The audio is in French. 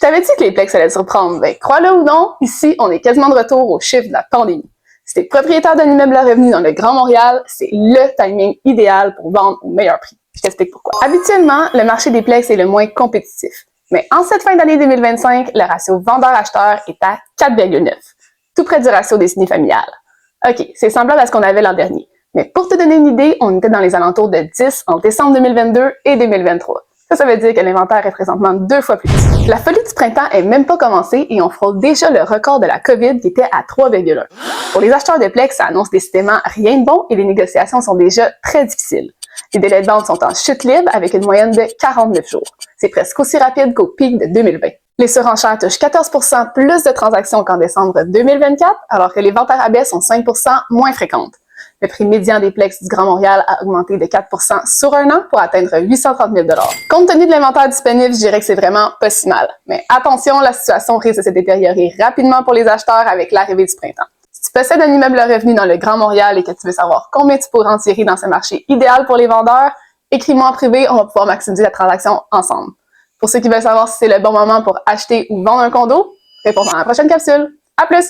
t'avais dit que les Plex allaient te surprendre. Ben, crois-le ou non, ici, on est quasiment de retour au chiffre de la pandémie. Si t'es propriétaire d'un immeuble à revenu dans le Grand Montréal, c'est le timing idéal pour vendre au meilleur prix. Je t'explique pourquoi. Habituellement, le marché des Plex est le moins compétitif. Mais en cette fin d'année 2025, le ratio vendeur-acheteur est à 4,9, tout près du ratio des familiales. OK, c'est semblable à ce qu'on avait l'an dernier. Mais pour te donner une idée, on était dans les alentours de 10 en décembre 2022 et 2023. Ça veut dire que l'inventaire est présentement 2 fois plus petit. La folie du printemps est même pas commencée et on frôle déjà le record de la COVID qui était à 3,1. Pour les acheteurs de Plex, ça annonce décidément rien de bon et les négociations sont déjà très difficiles. Les délais de vente sont en chute libre avec une moyenne de 49 jours. C'est presque aussi rapide qu'au pic de 2020. Les surenchères touchent 14% plus de transactions qu'en décembre 2024, alors que les ventes à rabais sont 5% moins fréquentes. Le prix médian des Plex du Grand Montréal a augmenté de 4% sur un an pour atteindre 830 000 $. Compte tenu de l'inventaire disponible, je dirais que c'est vraiment pas si mal. Mais attention, la situation risque de se détériorer rapidement pour les acheteurs avec l'arrivée du printemps. Si tu possèdes un immeuble à revenu dans le Grand Montréal et que tu veux savoir combien tu pourrais en tirer dans ce marché idéal pour les vendeurs, écris-moi en privé, on va pouvoir maximiser la transaction ensemble. Pour ceux qui veulent savoir si c'est le bon moment pour acheter ou vendre un condo, réponds dans la prochaine capsule. À plus!